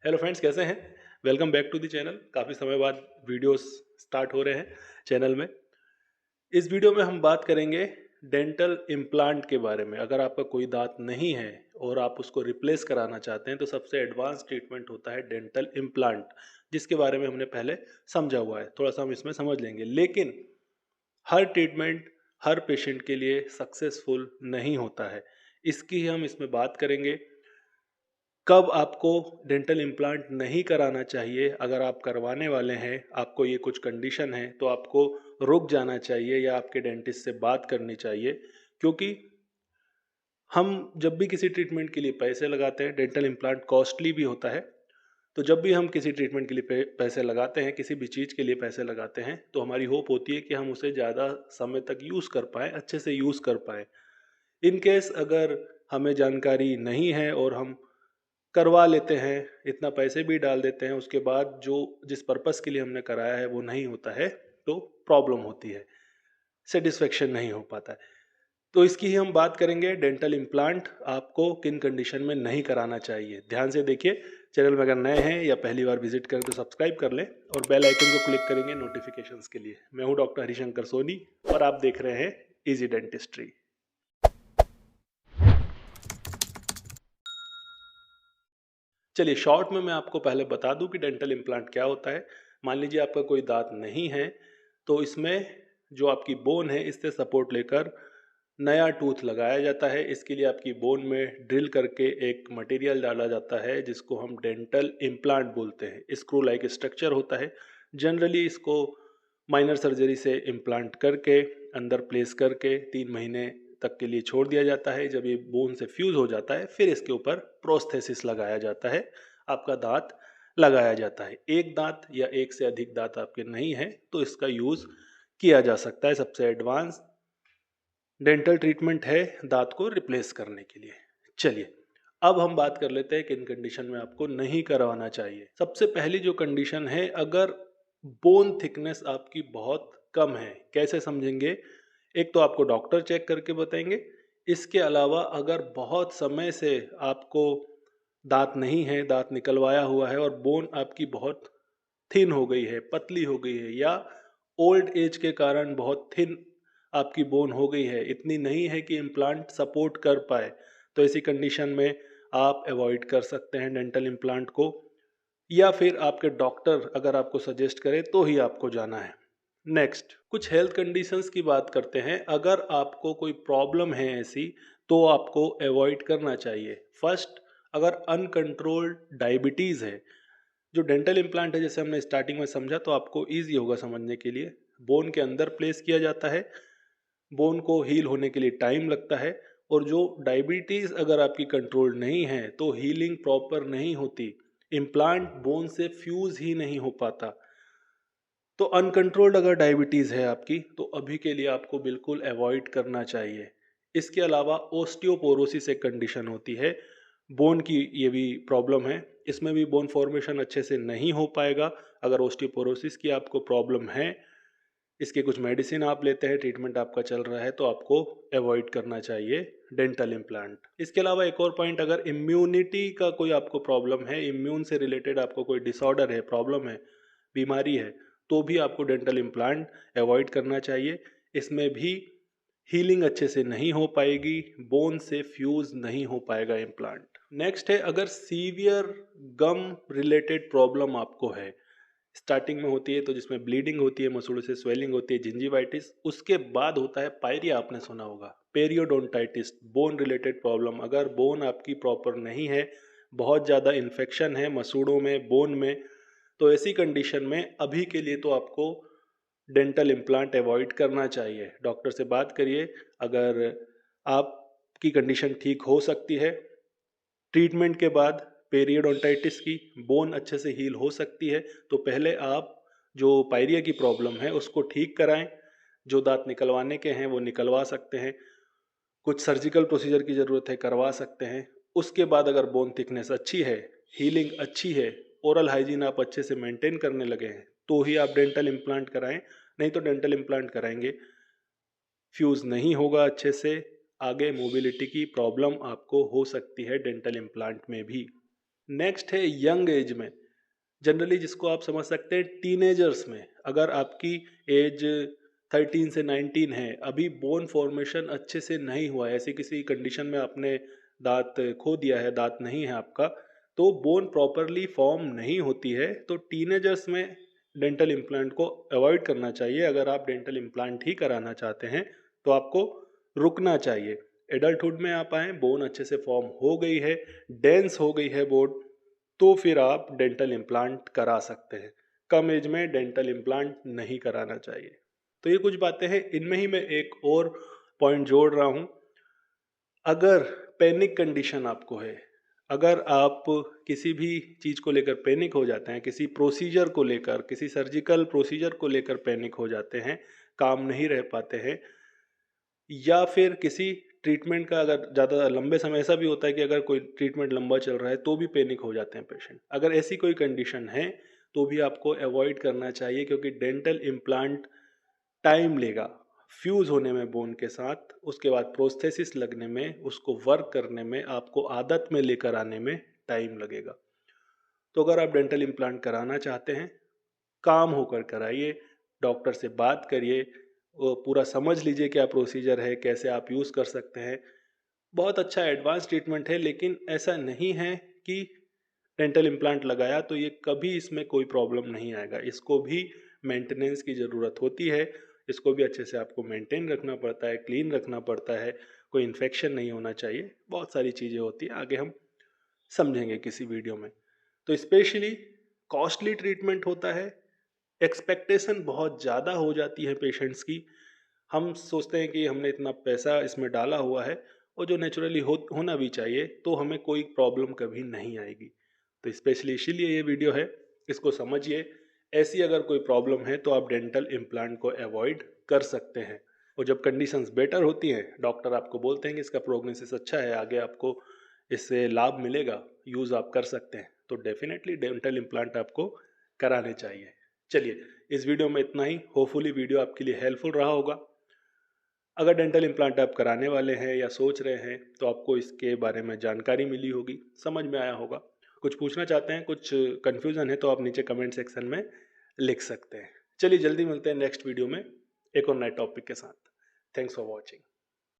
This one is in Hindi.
हेलो फ्रेंड्स, कैसे हैं? Welcome back to the channel. काफ़ी समय बाद वीडियोस स्टार्ट हो रहे हैं चैनल में। इस वीडियो में हम बात करेंगे डेंटल इम्प्लांट के बारे में। अगर आपका कोई दांत नहीं है और आप उसको रिप्लेस कराना चाहते हैं तो सबसे एडवांस ट्रीटमेंट होता है डेंटल इम्प्लांट, जिसके बारे में हमने पहले समझा हुआ है। थोड़ा सा हम इसमें समझ लेंगे, लेकिन हर ट्रीटमेंट हर पेशेंट के लिए सक्सेसफुल नहीं होता है। इसकी हम इसमें बात करेंगे। कब आपको डेंटल इम्प्लांट नहीं कराना चाहिए, अगर आप करवाने वाले हैं, आपको ये कुछ कंडीशन है तो आपको रुक जाना चाहिए या आपके डेंटिस्ट से बात करनी चाहिए। क्योंकि हम जब भी किसी ट्रीटमेंट के लिए पैसे लगाते हैं, डेंटल इम्प्लांट कॉस्टली भी होता है। तो जब भी हम किसी ट्रीटमेंट के लिए पैसे लगाते हैं, किसी भी चीज़ के लिए पैसे लगाते हैं, तो हमारी होप होती है कि हम उसे ज़्यादा समय तक यूज़ कर पाएँ, अच्छे से यूज़ कर पाएँ। इन केस अगर हमें जानकारी नहीं है और हम करवा लेते हैं, इतना पैसे भी डाल देते हैं, उसके बाद जो जिस पर्पस के लिए हमने कराया है वो नहीं होता है, तो प्रॉब्लम होती है, सेटिस्फेक्शन नहीं हो पाता है। तो इसकी ही हम बात करेंगे। डेंटल इम्प्लांट आपको किन कंडीशन में नहीं कराना चाहिए, ध्यान से देखिए। चैनल में अगर नए हैं या पहली बार विजिट करें तो सब्सक्राइब कर लें और बेल आइकन को क्लिक करेंगे नोटिफिकेशंस के लिए। मैं हूं डॉक्टर हरिशंकर सोनी और आप देख रहे हैं इजी डेंटिस्ट्री। चलिए शॉर्ट में मैं आपको पहले बता दूं कि डेंटल इम्प्लांट क्या होता है। मान लीजिए आपका कोई दांत नहीं है, तो इसमें जो आपकी बोन है इससे सपोर्ट लेकर नया टूथ लगाया जाता है। इसके लिए आपकी बोन में ड्रिल करके एक मटेरियल डाला जाता है जिसको हम डेंटल इम्प्लांट बोलते हैं। स्क्रू लाइक स्ट्रक्चर होता है। जनरली इसको माइनर सर्जरी से इम्प्लांट करके अंदर प्लेस करके 3 महीने तक के लिए छोड़ दिया जाता है। जब ये बोन से फ्यूज हो जाता है फिर इसके ऊपर प्रोस्थेसिस लगाया जाता है, आपका दांत लगाया जाता है। एक दांत या एक से अधिक दांत आपके नहीं है तो इसका यूज किया जा सकता है। सबसे एडवांस डेंटल ट्रीटमेंट है दांत को रिप्लेस करने के लिए। चलिए अब हम बात कर लेते हैं किन कंडीशन में आपको नहीं करवाना चाहिए। सबसे पहली जो कंडीशन है, अगर बोन थिकनेस आपकी बहुत कम है। कैसे समझेंगे? एक तो आपको डॉक्टर चेक करके बताएंगे। इसके अलावा अगर बहुत समय से आपको दांत नहीं है, दांत निकलवाया हुआ है और बोन आपकी बहुत थिन हो गई है, पतली हो गई है, या ओल्ड एज के कारण बहुत थिन आपकी बोन हो गई है, इतनी नहीं है कि इम्प्लांट सपोर्ट कर पाए, तो ऐसी कंडीशन में आप अवॉइड कर सकते हैं डेंटल इम्प्लांट को। या फिर आपके डॉक्टर अगर आपको सजेस्ट करे तो ही आपको जाना है। नेक्स्ट कुछ हेल्थ कंडीशंस की बात करते हैं। अगर आपको कोई प्रॉब्लम है ऐसी तो आपको अवॉइड करना चाहिए। फर्स्ट, अगर अनकंट्रोल्ड डायबिटीज़ है। जो डेंटल इम्प्लांट है, जैसे हमने स्टार्टिंग में समझा तो आपको ईजी होगा समझने के लिए, बोन के अंदर प्लेस किया जाता है। बोन को हील होने के लिए टाइम लगता है। और जो डायबिटीज़ अगर आपकी कंट्रोल नहीं है तो हीलिंग प्रॉपर नहीं होती, इम्प्लांट बोन से फ्यूज ही नहीं हो पाता। तो अनकंट्रोल्ड अगर डायबिटीज़ है आपकी तो अभी के लिए आपको बिल्कुल अवॉइड करना चाहिए। इसके अलावा ओस्टियोपोरोसिस एक कंडीशन होती है, बोन की ये भी प्रॉब्लम है। इसमें भी बोन फॉर्मेशन अच्छे से नहीं हो पाएगा। अगर ओस्टियोपोरोसिस की आपको प्रॉब्लम है, इसके कुछ मेडिसिन आप लेते हैं, ट्रीटमेंट आपका चल रहा है, तो आपको अवॉइड करना चाहिए डेंटल इम्प्लांट। इसके अलावा एक और पॉइंट, अगर इम्यूनिटी का कोई आपको प्रॉब्लम है, इम्यून से रिलेटेड आपको कोई डिसऑर्डर है, प्रॉब्लम है, बीमारी है, तो भी आपको डेंटल इम्प्लांट अवॉइड करना चाहिए। इसमें भी हीलिंग अच्छे से नहीं हो पाएगी, बोन से फ्यूज नहीं हो पाएगा इम्प्लांट। नेक्स्ट है, अगर सीवियर गम रिलेटेड प्रॉब्लम आपको है, स्टार्टिंग में होती है तो जिसमें ब्लीडिंग होती है, मसूड़ों से स्वेलिंग होती है, जिंजिवाइटिस, उसके बाद होता है पायरिया, आपने सुना होगा, पेरियोडोंटाइटिस, बोन रिलेटेड प्रॉब्लम। अगर बोन आपकी प्रॉपर नहीं है, बहुत ज़्यादा इन्फेक्शन है मसूड़ों में, बोन में, तो ऐसी कंडीशन में अभी के लिए तो आपको डेंटल इम्प्लांट अवॉइड करना चाहिए। डॉक्टर से बात करिए। अगर आपकी कंडीशन ठीक हो सकती है, ट्रीटमेंट के बाद पेरियोडोंटाइटिस की बोन अच्छे से हील हो सकती है, तो पहले आप जो पायरिया की प्रॉब्लम है उसको ठीक कराएं। जो दांत निकलवाने के हैं वो निकलवा सकते हैं, कुछ सर्जिकल प्रोसीजर की ज़रूरत है, करवा सकते हैं। उसके बाद अगर बोन थिकनेस अच्छी है, हीलिंग अच्छी है, ओरल हाइजीन आप अच्छे से मेंटेन करने लगे हैं, तो ही आप डेंटल इम्प्लांट कराएं। नहीं तो डेंटल इम्प्लांट कराएंगे, फ्यूज़ नहीं होगा अच्छे से, आगे मोबिलिटी की प्रॉब्लम आपको हो सकती है डेंटल इम्प्लांट में भी। नेक्स्ट है यंग एज में, जनरली जिसको आप समझ सकते हैं टीनेजर्स में। अगर आपकी एज 13 से 19 है, अभी बोन फॉर्मेशन अच्छे से नहीं हुआ है, ऐसी किसी कंडीशन में आपने दांत खो दिया है, दांत नहीं है आपका, तो बोन प्रॉपरली फॉर्म नहीं होती है, तो टीनेजर्स में डेंटल इम्प्लांट को अवॉइड करना चाहिए। अगर आप डेंटल इम्प्लांट ही कराना चाहते हैं तो आपको रुकना चाहिए। एडल्टहुड में आप आए, बोन अच्छे से फॉर्म हो गई है, डेंस हो गई है बोन, तो फिर आप डेंटल इम्प्लांट करा सकते हैं। कम एज में डेंटल इम्प्लांट नहीं कराना चाहिए। तो ये कुछ बातें हैं, इनमें ही मैं एक और पॉइंट जोड़ रहा हूँ। अगर पैनिक कंडीशन आपको है, अगर आप किसी भी चीज़ को लेकर पैनिक हो जाते हैं, किसी प्रोसीजर को लेकर, किसी सर्जिकल प्रोसीजर को लेकर पैनिक हो जाते हैं, काम नहीं रह पाते हैं, या फिर किसी ट्रीटमेंट का अगर ज़्यादा लंबे समय, ऐसा भी होता है कि अगर कोई ट्रीटमेंट लंबा चल रहा है तो भी पैनिक हो जाते हैं पेशेंट। अगर ऐसी कोई कंडीशन है तो भी आपको अवॉइड करना चाहिए, क्योंकि डेंटल इम्प्लांट टाइम लेगा फ्यूज़ होने में बोन के साथ, उसके बाद प्रोस्थेसिस लगने में, उसको वर्क करने में, आपको आदत में लेकर आने में टाइम लगेगा। तो अगर आप डेंटल इम्प्लांट कराना चाहते हैं, काम होकर कराइए, डॉक्टर से बात करिए, वो पूरा समझ लीजिए क्या प्रोसीजर है, कैसे आप यूज़ कर सकते हैं। बहुत अच्छा एडवांस ट्रीटमेंट है, लेकिन ऐसा नहीं है कि डेंटल इम्प्लांट लगाया तो ये कभी इसमें कोई प्रॉब्लम नहीं आएगा। इसको भी मेंटेनेंस की ज़रूरत होती है, इसको भी अच्छे से आपको मेंटेन रखना पड़ता है, क्लीन रखना पड़ता है, कोई इन्फेक्शन नहीं होना चाहिए, बहुत सारी चीज़ें होती हैं, आगे हम समझेंगे किसी वीडियो में। तो स्पेशली कॉस्टली ट्रीटमेंट होता है, एक्सपेक्टेशन बहुत ज़्यादा हो जाती है पेशेंट्स की। हम सोचते हैं कि हमने इतना पैसा इसमें डाला हुआ है और जो नेचुरली होना भी चाहिए, तो हमें कोई प्रॉब्लम कभी नहीं आएगी। तो स्पेशली इसीलिए ये वीडियो है, इसको समझिए। ऐसी अगर कोई प्रॉब्लम है तो आप डेंटल इम्प्लांट को अवॉइड कर सकते हैं, और जब कंडीशंस बेटर होती हैं, डॉक्टर आपको बोलते हैं कि इसका प्रोग्नोसिस अच्छा है, आगे आपको इससे लाभ मिलेगा, यूज़ आप कर सकते हैं, तो डेफिनेटली डेंटल इम्प्लांट आपको कराने चाहिए। चलिए, इस वीडियो में इतना ही। होपफुली वीडियो आपके लिए हेल्पफुल रहा होगा। अगर डेंटल इम्प्लांट आप कराने वाले हैं या सोच रहे हैं तो आपको इसके बारे में जानकारी मिली होगी, समझ में आया होगा। कुछ पूछना चाहते हैं, कुछ कन्फ्यूज़न है, तो आप नीचे कमेंट सेक्शन में लिख सकते हैं। चलिए, जल्दी मिलते हैं नेक्स्ट वीडियो में एक और नए टॉपिक के साथ। Thanks for watching.